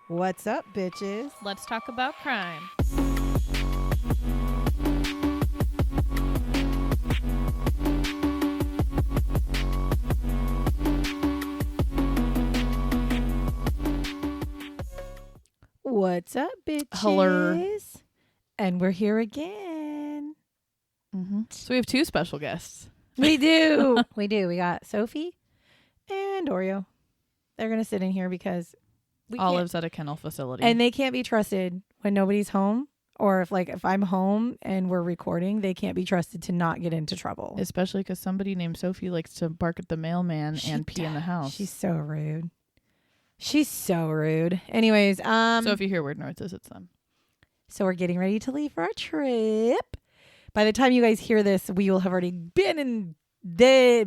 What's up, bitches? Let's talk about crime. What's up, bitches? Hello. And we're here again. So we have two special guests. We do. We got Sophie and Oreo. They're going to sit in here because we can't. Olive's at a kennel facility. And they can't be trusted when nobody's home. Or if I'm home and we're recording, they can't be trusted to not get into trouble. Especially because somebody named Sophie likes to bark at the mailman and pee in the house. She's so rude. Anyways, so if you hear weird noises, it's them. So we're getting ready to leave for our trip. By the time you guys hear this, we will have already been there,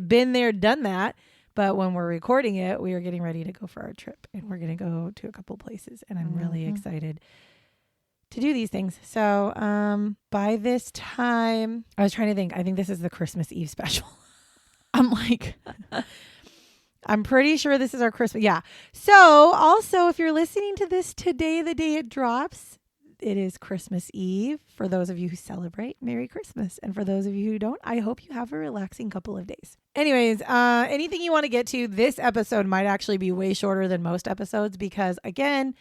done that. But when we're recording it, we are getting ready to go for our trip. And we're going to go to a couple places. And I'm really excited to do these things. So by this time, I was trying to think. I think this is the Christmas Eve special. I'm like... I'm pretty sure this is our Christmas. Yeah. So also, if you're listening to this today, the day it drops, it is Christmas Eve. For those of you who celebrate, Merry Christmas. And for those of you who don't, I hope you have a relaxing couple of days. Anyways, anything you want to get to, this episode might actually be way shorter than most episodes because, again,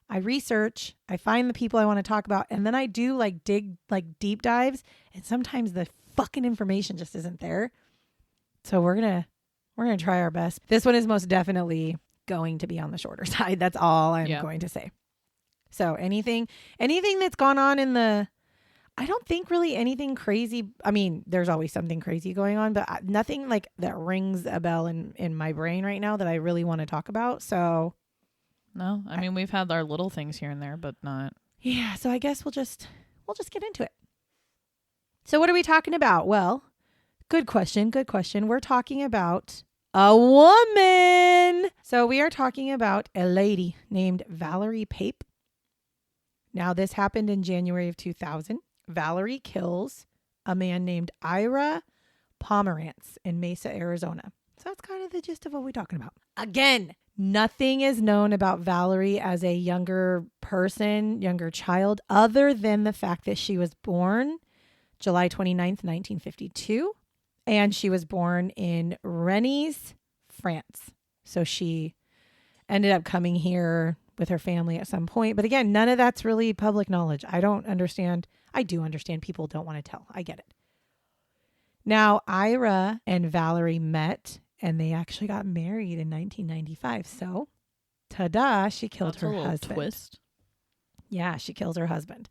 I research, I find the people I want to talk about, and then I do deep dives, and sometimes the fucking information just isn't there. So we're going to try our best. This one is most definitely going to be on the shorter side. That's all I'm going to say. So anything that's gone on I don't think really anything crazy. I mean, there's always something crazy going on, but nothing like that rings a bell in my brain right now that I really want to talk about. So no, I mean, we've had our little things here and there, but not. Yeah. So I guess we'll just get into it. So what are we talking about? Well, good question. We're talking about a woman. So we are talking about a lady named Valerie Pape. Now, this happened in January of 2000. Valerie kills a man named Ira Pomerantz in Mesa, Arizona. So that's kind of the gist of what we're talking about. Again, nothing is known about Valerie as a younger child, other than the fact that she was born July 29th, 1952. And she was born in Rennes, France. So she ended up coming here with her family at some point. But again, none of that's really public knowledge. I don't understand. I do understand people don't want to tell. I get it. Now, Ira and Valerie met and they actually got married in 1995. So, ta-da, she killed her husband. Twist. Yeah, she kills her husband.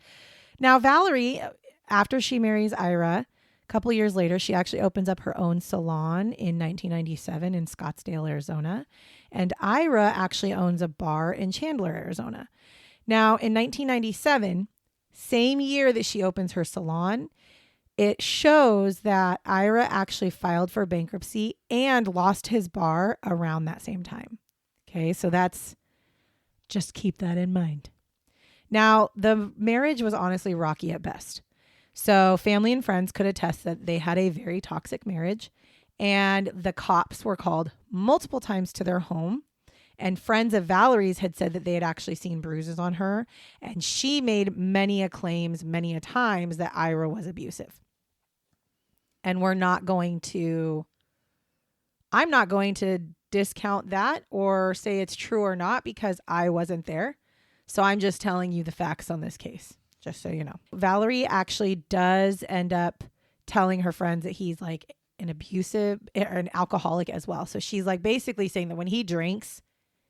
Now, Valerie, after she marries Ira, a couple of years later, she actually opens up her own salon in 1997 in Scottsdale, Arizona. And Ira actually owns a bar in Chandler, Arizona. Now, in 1997, same year that she opens her salon, it shows that Ira actually filed for bankruptcy and lost his bar around that same time. Okay, so just keep that in mind. Now, the marriage was honestly rocky at best. So family and friends could attest that they had a very toxic marriage, and the cops were called multiple times to their home. And friends of Valerie's had said that they had actually seen bruises on her. And she made many claims, many times that Ira was abusive. And I'm not going to discount that or say it's true or not because I wasn't there. So I'm just telling you the facts on this case. Just so you know. Valerie actually does end up telling her friends that he's like an alcoholic as well. So she's like basically saying that when he drinks,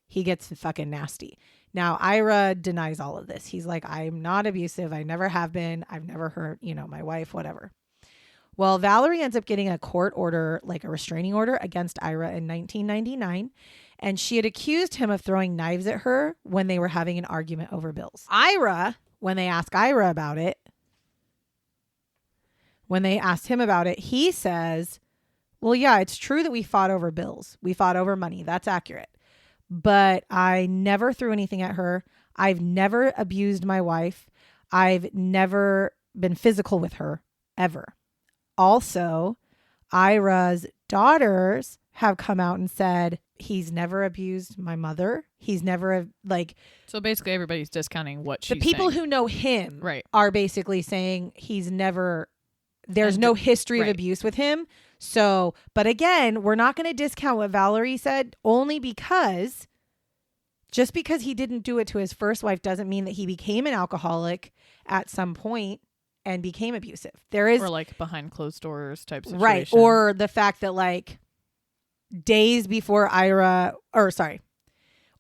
he gets fucking nasty. Now, Ira denies all of this. He's like, I'm not abusive. I never have been. I've never hurt, my wife, whatever. Well, Valerie ends up getting a court order, like a restraining order against Ira in 1999. And she had accused him of throwing knives at her when they were having an argument over bills. When they asked Ira about it, when they asked him about it, he says, well, yeah, it's true that we fought over bills. We fought over money. That's accurate. But I never threw anything at her. I've never abused my wife. I've never been physical with her, ever. Also, Ira's daughters have come out and said He's never abused my mother. He's never like. So basically, everybody's discounting what she's The people saying. who know him Right. are basically saying he's never. There's no history of abuse with him. So, but again, we're not going to discount what Valerie said only because just because he didn't do it to his first wife doesn't mean that he became an alcoholic at some point and became abusive. There is or like behind closed doors type situation. right. Or the fact that like days before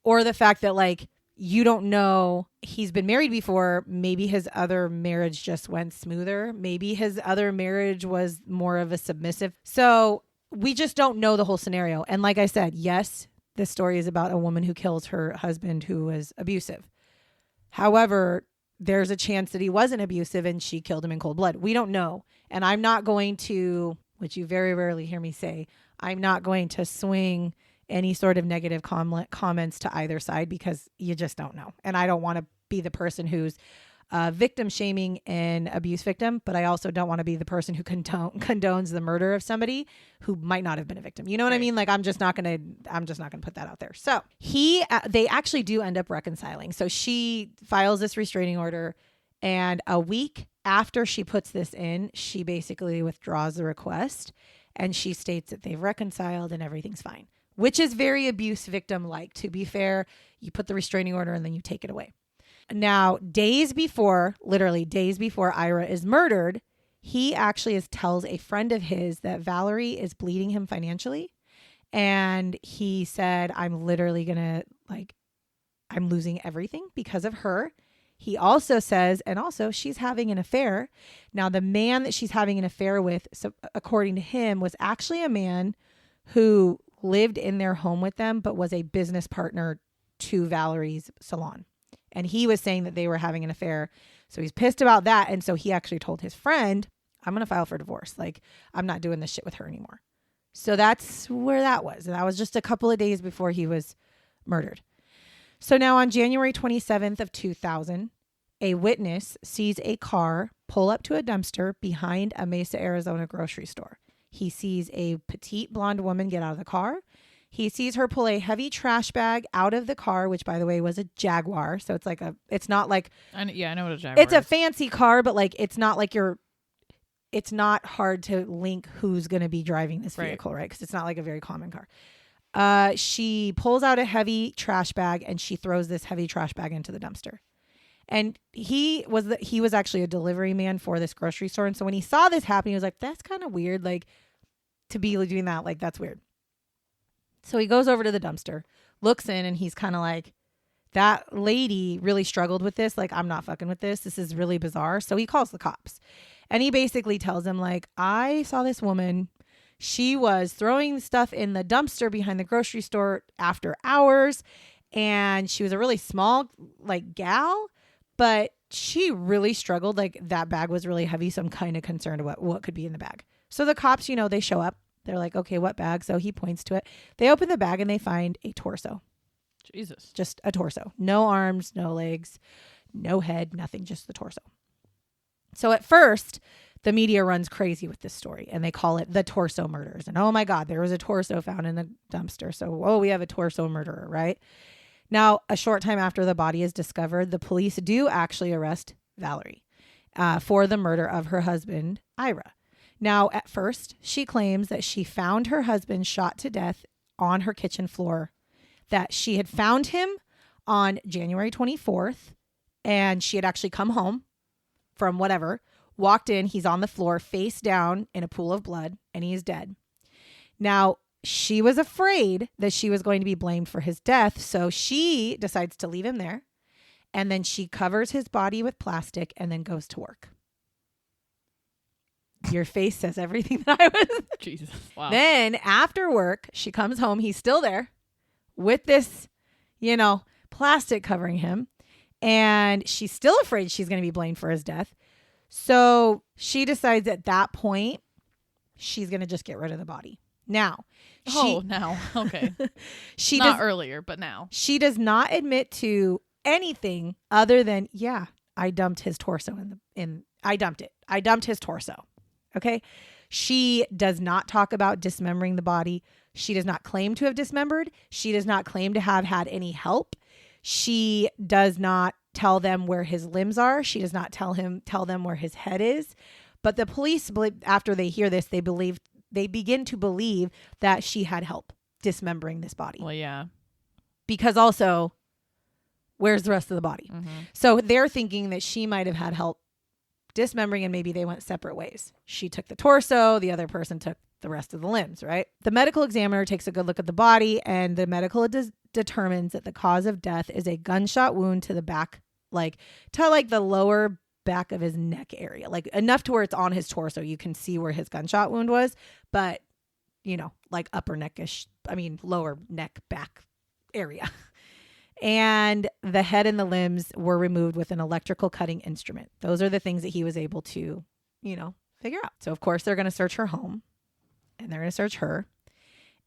or the fact that like you don't know he's been married before. Maybe his other marriage just went smoother. Maybe his other marriage was more of a submissive. So we just don't know the whole scenario. And like I said, yes, this story is about a woman who kills her husband who was abusive. However, there's a chance that he wasn't abusive and she killed him in cold blood. We don't know. And I'm not going to, which you very rarely hear me say, I'm not going to swing any sort of negative comments to either side because you just don't know. And I don't want to be the person who's victim shaming an abuse victim, but I also don't want to be the person who condones the murder of somebody who might not have been a victim. You know what I mean? Like I'm just not gonna put that out there. So they actually do end up reconciling. So she files this restraining order, and a week after she puts this in, she basically withdraws the request, and she states that they've reconciled and everything's fine, which is very abuse victim like. To be fair, you put the restraining order and then you take it away. Now, literally days before Ira is murdered, he actually tells a friend of his that Valerie is bleeding him financially. And he said, I'm literally I'm losing everything because of her. He also says, and also she's having an affair. Now, the man that she's having an affair with, so according to him, was actually a man who lived in their home with them, but was a business partner to Valerie's salon. And he was saying that they were having an affair. So he's pissed about that. And so he actually told his friend, I'm going to file for divorce. Like, I'm not doing this shit with her anymore. So that's where that was. And that was just a couple of days before he was murdered. So now on January 27th of 2000, a witness sees a car pull up to a dumpster behind a Mesa, Arizona grocery store. He sees a petite blonde woman get out of the car. He sees her pull a heavy trash bag out of the car, which, by the way, was a Jaguar. So it's not like... I know what a Jaguar is. It's a fancy car, but like it's not like it's not hard to link who's going to be driving this vehicle, right? Because it's not like a very common car. She pulls out a heavy trash bag and she throws this heavy trash bag into the dumpster. And he was actually a delivery man for this grocery store. And so when he saw this happen, he was like, that's kind of weird. Like, to be doing that, like, that's weird. So he goes over to the dumpster, looks in, and he's kind of like, that lady really struggled with this. Like, I'm not fucking with this. This is really bizarre. So he calls the cops. And he basically tells them, like, I saw this woman. She was throwing stuff in the dumpster behind the grocery store after hours. And she was a really small, like, gal. But she really struggled. Like, that bag was really heavy. So I'm kind of concerned about what could be in the bag. So the cops, they show up. They're like, okay, what bag? So he points to it. They open the bag and they find a torso. Jesus. Just a torso. No arms, no legs, no head, nothing, just the torso. So at first, the media runs crazy with this story and they call it the torso murders. And oh my God, there was a torso found in the dumpster. So, we have a torso murderer, right? Now, a short time after the body is discovered, the police do actually arrest Valerie for the murder of her husband, Ira. Now, at first, she claims that she found her husband shot to death on her kitchen floor, that she had found him on January 24th, and she had actually come home from whatever, walked in, he's on the floor, face down in a pool of blood, and he is dead. Now, she was afraid that she was going to be blamed for his death, so she decides to leave him there, and then she covers his body with plastic and then goes to work. Your face says everything that I was. Jesus. Wow. Then after work, she comes home. He's still there with this, plastic covering him. And she's still afraid she's going to be blamed for his death. So she decides at that point, she's going to just get rid of the body. Now. Now. Okay. Earlier, but now. She does not admit to anything other than, I dumped his torso I dumped it. I dumped his torso. Okay. She does not talk about dismembering the body. She does not claim to have dismembered. She does not claim to have had any help. She does not tell them where his limbs are. She does not tell them where his head is. But the police, after they hear this, they begin to believe that she had help dismembering this body. Well, yeah. Because also, where's the rest of the body? Mm-hmm. So they're thinking that she might have had help dismembering, and maybe they went separate ways. She took the torso, the other person took the rest of the limbs, right? The medical examiner takes a good look at the body, and the medical determines that the cause of death is a gunshot wound to the back, to the lower back of his neck area, like enough to where it's on his torso. You can see where his gunshot wound was, but upper neckish, lower neck back area. And the head and the limbs were removed with an electrical cutting instrument. Those are the things that he was able to, figure out. So of course they're going to search her home, and they're going to search her.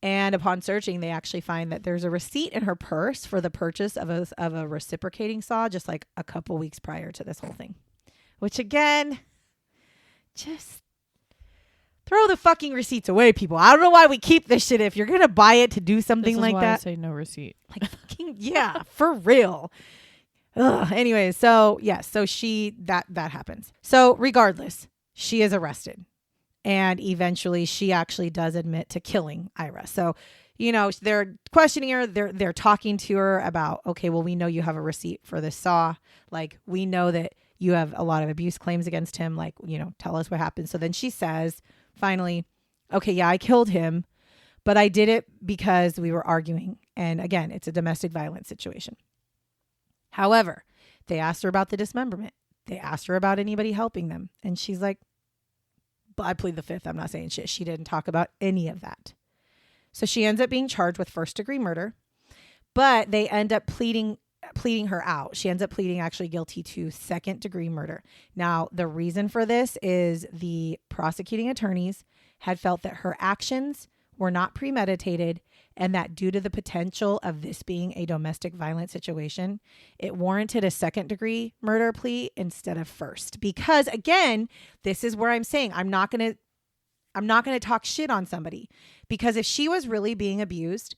And upon searching, they actually find that there's a receipt in her purse for the purchase of a reciprocating saw, just like a couple weeks prior to this whole thing. Which again, just throw the fucking receipts away, people. I don't know why we keep this shit if you're going to buy it to do something like that. I say no receipt. Fucking, yeah, for real. Ugh. Anyway, so yes, so that happens. So regardless, she is arrested. And eventually she actually does admit to killing Ira. So, they're questioning her. They're talking to her about, okay, well, we know you have a receipt for this saw. We know that you have a lot of abuse claims against him. Tell us what happened. So then she says, finally, okay, yeah, I killed him, but I did it because we were arguing. And again, it's a domestic violence situation. However, they asked her about the dismemberment. They asked her about anybody helping them. And she's like, I plead the fifth. I'm not saying shit. She didn't talk about any of that. So she ends up being charged with first-degree murder, but they end up pleading her out. She ends up pleading actually guilty to second-degree murder. Now, the reason for this is the prosecuting attorneys had felt that her actions were not premeditated, and that due to the potential of this being a domestic violence situation, it warranted a second-degree murder plea instead of first. Because again, this is where I'm saying I'm not going to talk shit on somebody, because if she was really being abused,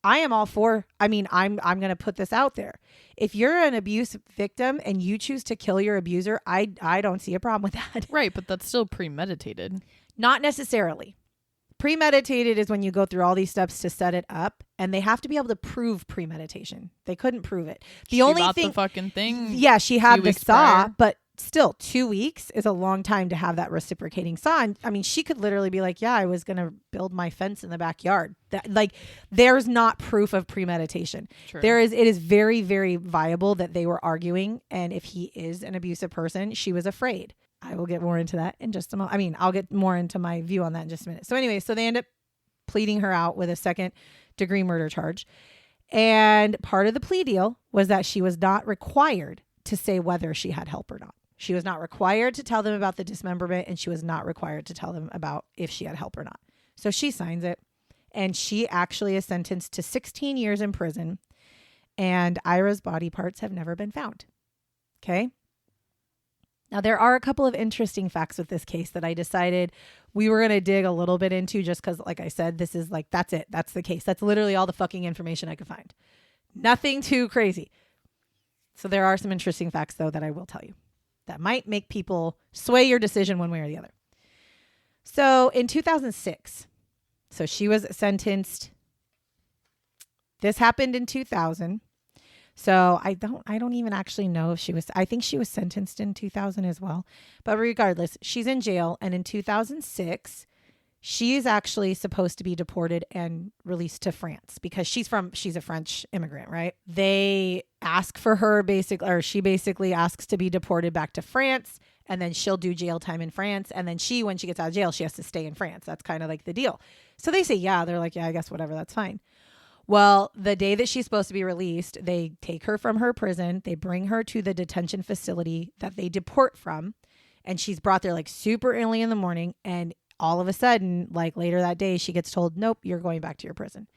I am all for, I'm going to put this out there. If you're an abuse victim and you choose to kill your abuser, I don't see a problem with that. Right, but that's still premeditated. Not necessarily. Premeditated is when you go through all these steps to set it up, and they have to be able to prove premeditation. They couldn't prove it. She bought the fucking thing. Yeah, she had the saw, prior. but still 2 weeks is a long time to have that reciprocating saw. And, she could literally be like, yeah, I was going to build my fence in the backyard. There's not proof of premeditation. True. It is very, very viable that they were arguing. And if he is an abusive person, she was afraid. I will get more into that in just a moment. I'll get more into my view on that in just a minute. So anyway, so they end up pleading her out with a second-degree murder charge. And part of the plea deal was that she was not required to say whether she had help or not. She was not required to tell them about the dismemberment, and she was not required to tell them about if she had help or not. So she signs it, and she actually is sentenced to 16 years in prison, and Ira's body parts have never been found. Okay? Now, there are a couple of interesting facts with this case that I decided we were going to dig a little bit into, just because, like I said, this is that's it. That's the case. That's literally all the fucking information I could find. Nothing too crazy. So there are some interesting facts, though, that I will tell you that might make people sway your decision one way or the other. So in 2006, so she was sentenced. This happened in 2000. So I don't even actually know if I think she was sentenced in 2000 as well. But regardless, she's in jail. And in 2006, she is actually supposed to be deported and released to France because she's a French immigrant, right? They ask for her she basically asks to be deported back to France, and then she'll do jail time in France. And then when she gets out of jail, she has to stay in France. That's kind of like the deal. So they say, yeah, they're like, yeah, I guess whatever, that's fine. Well, the day that she's supposed to be released, they take her from her prison. They bring her to the detention facility that they deport from. And she's brought there super early in the morning. And all of a sudden, later that day, she gets told, nope, you're going back to your prison.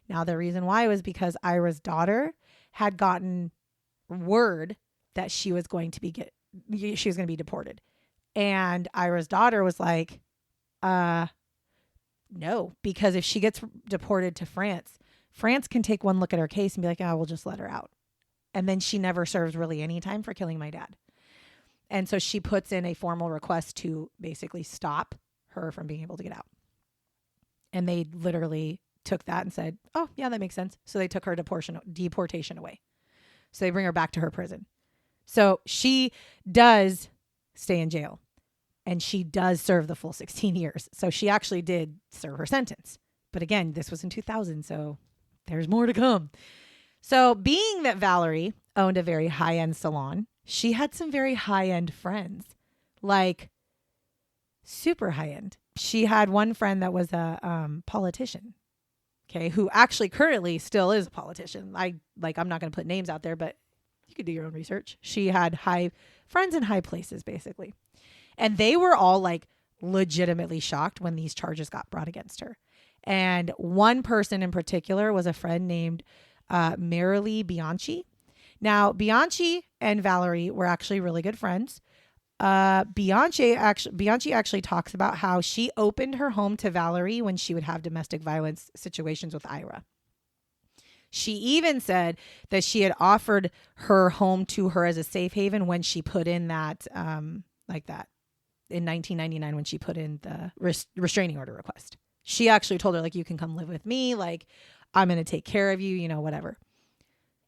Now, the reason why was because Ira's daughter had gotten word that she was going to be deported. And Ira's daughter was like, No, because if she gets deported to France, France can take one look at her case and be like, oh, we'll just let her out. And then she never serves really any time for killing my dad. And so she puts in a formal request to basically stop her from being able to get out. And they literally took that and said, oh, yeah, that makes sense. So they took her deportation away. So they bring her back to her prison. So she does stay in jail. And she does serve the full 16 years. So she actually did serve her sentence. But again, this was in 2000, so there's more to come. So being that Valerie owned a very high-end salon, she had some very high-end friends, like super high-end. She had one friend that was a politician, okay, who actually currently still is a politician. I'm not going to put names out there, but you could do your own research. She had high friends in high places, basically. And they were all like legitimately shocked when these charges got brought against her. And one person in particular was a friend named Marilee Bianchi. Now, Bianchi and Valerie were actually really good friends. Bianchi actually talks about how she opened her home to Valerie when she would have domestic violence situations with Ira. She even said that she had offered her home to her as a safe haven when she put in that, in 1999 when she put in the restraining order request. She actually told her, like, you can come live with me. Like, I'm going to take care of you, whatever.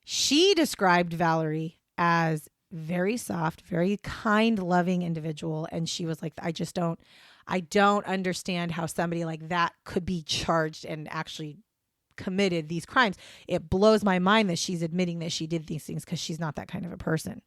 She described Valerie as very soft, very kind, loving individual. And she was like, I don't understand how somebody like that could be charged and actually committed these crimes. It blows my mind that she's admitting that she did these things because she's not that kind of a person.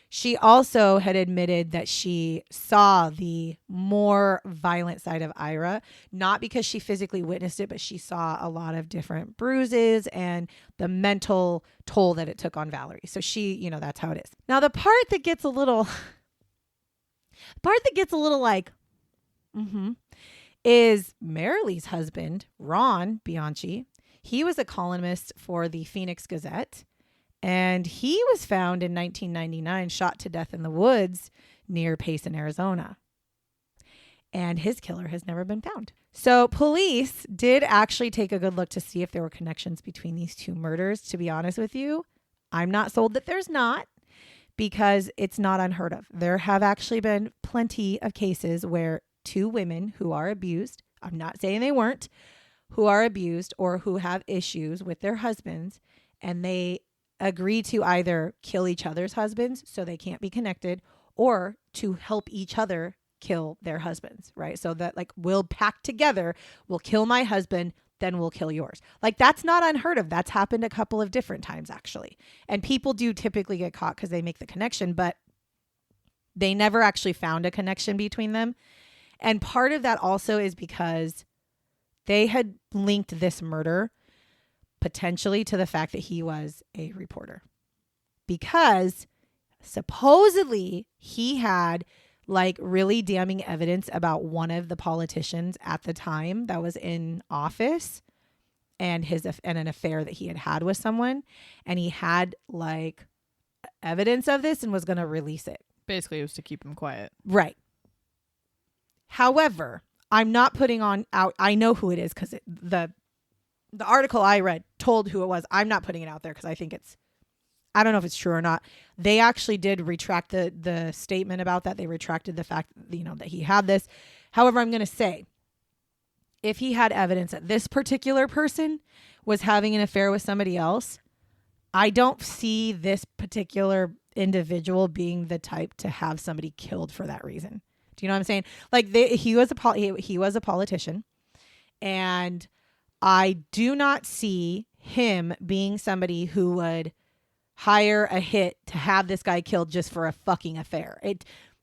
She also had admitted that she saw the more violent side of Ira, not because she physically witnessed it, but she saw a lot of different bruises and the mental toll that it took on Valerie. So she, that's how it is. Now, the part that gets a little like, is Marilee's husband, Ron Bianchi. He was a columnist for the Phoenix Gazette. And he was found in 1999, shot to death in the woods near Payson, Arizona. And his killer has never been found. So police did actually take a good look to see if there were connections between these two murders. To be honest with you, I'm not sold that there's not, because it's not unheard of. There have actually been plenty of cases where two women who are abused, I'm not saying they weren't, who are abused or who have issues with their husbands, and they agree to either kill each other's husbands so they can't be connected, or to help each other kill their husbands, right? So that, like, we'll pack together, we'll kill my husband, then we'll kill yours. Like, that's not unheard of. That's happened a couple of different times, actually. And people do typically get caught because they make the connection, but they never actually found a connection between them. And part of that also is because they had linked this murder potentially to the fact that he was a reporter, because supposedly he had like really damning evidence about one of the politicians at the time that was in office and an affair that he had with someone, and he had like evidence of this and was going to release it. Basically, it was to keep him quiet. Right. However, I'm not putting out. I know who it is because the article I read told who it was. I'm not putting it out there because I think I don't know if it's true or not. They actually did retract the statement about that. They retracted the fact, that he had this. However, I'm going to say, if he had evidence that this particular person was having an affair with somebody else, I don't see this particular individual being the type to have somebody killed for that reason. Do you know what I'm saying? Like, he was a politician, and I do not see him being somebody who would hire a hit to have this guy killed just for a fucking affair.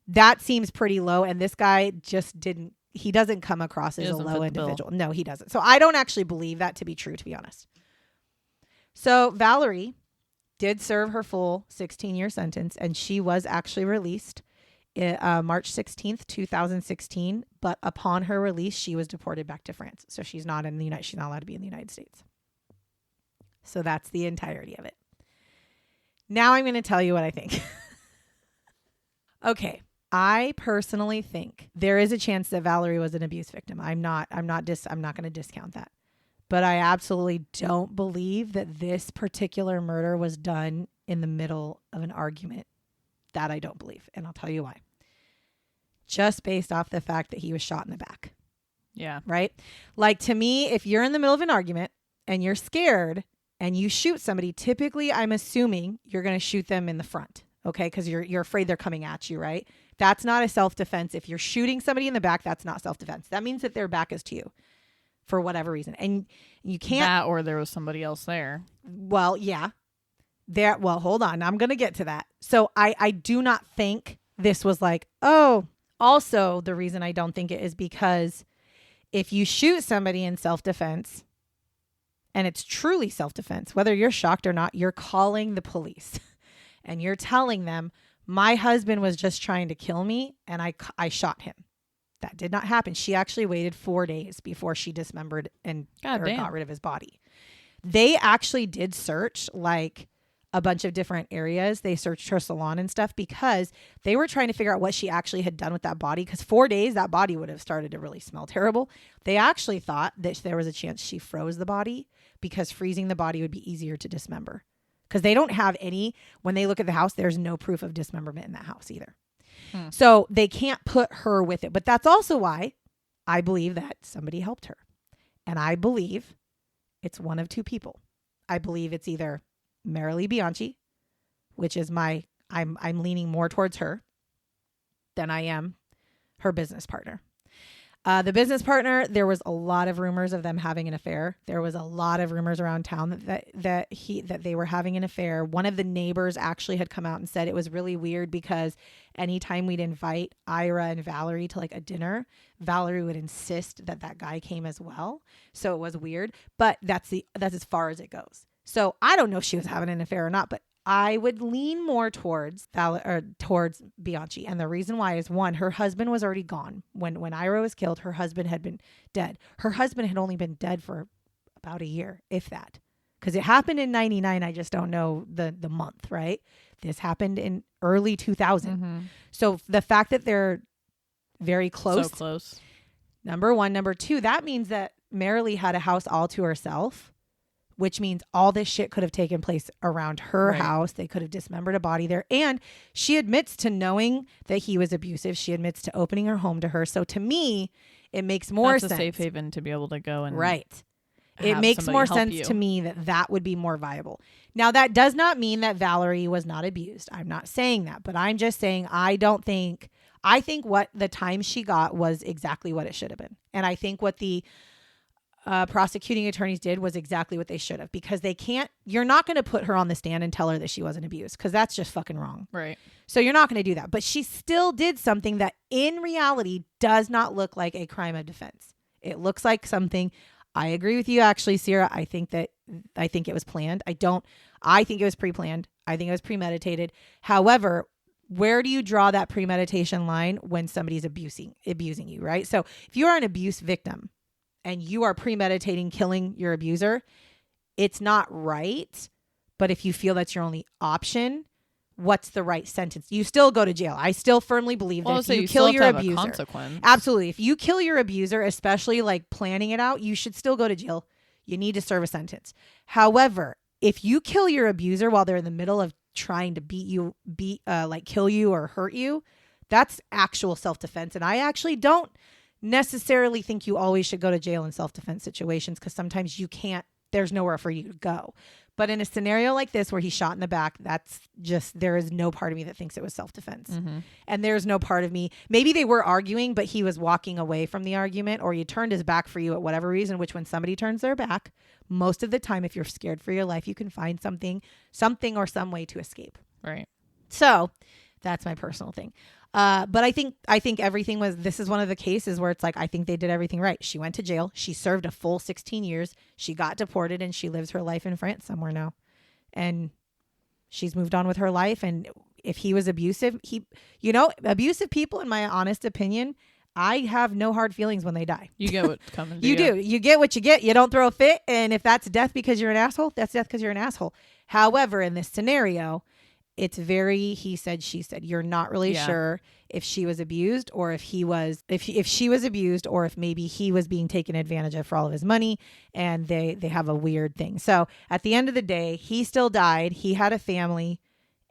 That seems pretty low, and this guy just he doesn't come across as a low individual. No, he doesn't. So I don't actually believe that to be true, to be honest. So Valerie did serve her full 16-year sentence, and she was actually released March 16th, 2016. But upon her release, she was deported back to France. So she's not she's not allowed to be in the United States. So that's the entirety of it. Now I'm going to tell you what I think. Okay. I personally think there is a chance that Valerie was an abuse victim. I'm not going to discount that. But I absolutely don't believe that this particular murder was done in the middle of an argument. That I don't believe. And I'll tell you why. Just based off the fact that he was shot in the back. Yeah. Right? Like, to me, if you're in the middle of an argument and you're scared and you shoot somebody, typically I'm assuming you're going to shoot them in the front. Okay? Because you're afraid they're coming at you, right? That's not a self-defense. If you're shooting somebody in the back, that's not self-defense. That means that their back is to you for whatever reason. And you can't... That or there was somebody else there. Well, yeah. Well, hold on. I'm going to get to that. So I do not think this was like, oh... Also, the reason I don't think it is because if you shoot somebody in self-defense, and it's truly self-defense, whether you're shocked or not, you're calling the police and you're telling them, my husband was just trying to kill me and I shot him. That did not happen. She actually waited 4 days before she dismembered and got rid of his body. They actually did search like a bunch of different areas. They searched her salon and stuff because they were trying to figure out what she actually had done with that body. Because 4 days, that body would have started to really smell terrible. They actually thought that there was a chance she froze the body because freezing the body would be easier to dismember. Because they don't have any, when they look at the house, there's no proof of dismemberment in that house either. So they can't put her with it. But that's also why I believe that somebody helped her. And I believe it's one of two people. I believe it's either Marilee Bianchi, which is I'm leaning more towards her than I am her business partner. The business partner, there was a lot of rumors of them having an affair. There was a lot of rumors around town that they were having an affair. One of the neighbors actually had come out and said it was really weird because anytime we'd invite Ira and Valerie to like a dinner, Valerie would insist that guy came as well. So it was weird, but that's as far as it goes. So I don't know if she was having an affair or not, but I would lean more towards Bianchi. And the reason why is, one, her husband was already gone. When Ira was killed, her husband had been dead. Her husband had only been dead for about a year, if that. Because it happened in 99. I just don't know the month, right? This happened in early 2000. Mm-hmm. So the fact that they're very close. So close. Number one. Number two, that means that Marilee had a house all to herself, which means all this shit could have taken place around her house. They could have dismembered a body there. And she admits to knowing that he was abusive. She admits to opening her home to her. So to me, it makes more sense. That's a safe haven to be able to go and It makes more sense to me that would be more viable. Now, that does not mean that Valerie was not abused. I'm not saying that, but I'm just saying I think what the time she got was exactly what it should have been. And I think what the prosecuting attorneys did was exactly what they should have, because you're not going to put her on the stand and tell her that she wasn't abused, because that's just fucking wrong. Right. So you're not going to do that. But she still did something that in reality does not look like a crime of defense. It looks like something. I agree with you, actually, Sierra. I think it was planned. I think it was pre-planned. I think it was premeditated. However, where do you draw that premeditation line when somebody's abusing you, right? So if you are an abuse victim and you are premeditating killing your abuser, it's not right. But if you feel that's your only option, what's the right sentence? You still go to jail. I still firmly believe that if you kill your abuser, consequence. Absolutely. If you kill your abuser, especially like planning it out, you should still go to jail. You need to serve a sentence. However, if you kill your abuser while they're in the middle of trying to kill you or hurt you, that's actual self-defense. And I actually don't necessarily think you always should go to jail in self-defense situations, because sometimes there's nowhere for you to go. But in a scenario like this where he's shot in the back, there is no part of me that thinks it was self-defense. Mm-hmm. And there's no part of me, maybe they were arguing, but he was walking away from the argument, or he turned his back for you at whatever reason, which when somebody turns their back, most of the time, if you're scared for your life, you can find something or some way to escape. Right. So that's my personal thing. But I think this is one of the cases where it's like, I think they did everything right. She went to jail. She served a full 16 years. She got deported and she lives her life in France somewhere now. And she's moved on with her life. And if he was abusive, abusive people, in my honest opinion, I have no hard feelings when they die. You get what's coming to you. You do. You get what you get. You don't throw a fit. And if that's death because you're an asshole, that's death because you're an asshole. However, in this scenario, it's very he said, she said. You're not really sure if she was abused or if he was, if she was abused or if maybe he was being taken advantage of for all of his money, and they have a weird thing. So at the end of the day, he still died. He had a family,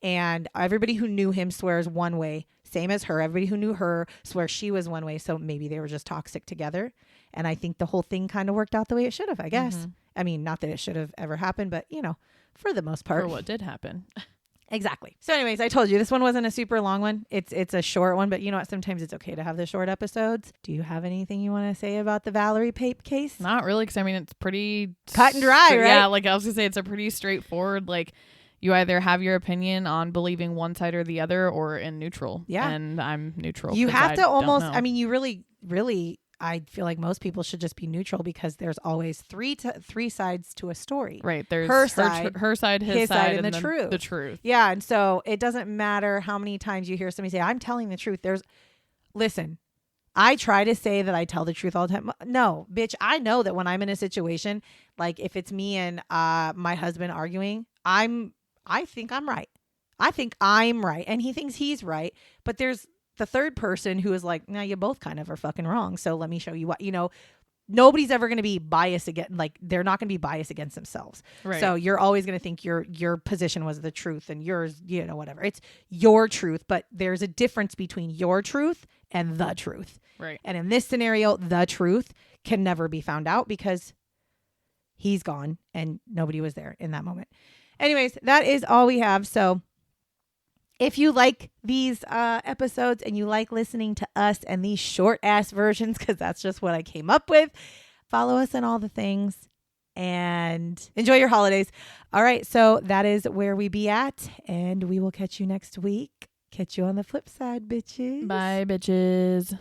and everybody who knew him swears one way, same as her. Everybody who knew her swears she was one way. So maybe they were just toxic together. And I think the whole thing kind of worked out the way it should have, I guess. Mm-hmm. I mean, not that it should have ever happened, but for the most part. For what did happen. Exactly. So anyways, I told you this one wasn't a super long one. It's a short one, but you know what? Sometimes it's okay to have the short episodes. Do you have anything you want to say about the Valerie Pape case? Not really, because I mean, it's pretty cut and dry, right? Yeah, like I was going to say, it's a pretty straightforward, like you either have your opinion on believing one side or the other or in neutral. Yeah. And I'm neutral. You have to almost, I mean, you really, I feel like most people should just be neutral because there's always three sides to a story. Right. There's her side, his side, and the truth. The truth. Yeah. And so it doesn't matter how many times you hear somebody say, I'm telling the truth. Listen, I try to say that I tell the truth all the time. No, bitch, I know that when I'm in a situation, like if it's me and my husband arguing, I think I'm right. I think I'm right. And he thinks he's right. But there's the third person who is like, no, you both kind of are fucking wrong. So let me show you what, nobody's ever going to be biased against, like they're not going to be biased against themselves. Right. So you're always going to think your position was the truth and yours, whatever. It's your truth, but there's a difference between your truth and the truth. Right. And in this scenario, the truth can never be found out because he's gone and nobody was there in that moment. Anyways, that is all we have. So if you like these episodes and you like listening to us and these short ass versions, because that's just what I came up with, follow us on all the things and enjoy your holidays. All right. So that is where we be at, and we will catch you next week. Catch you on the flip side, bitches. Bye, bitches.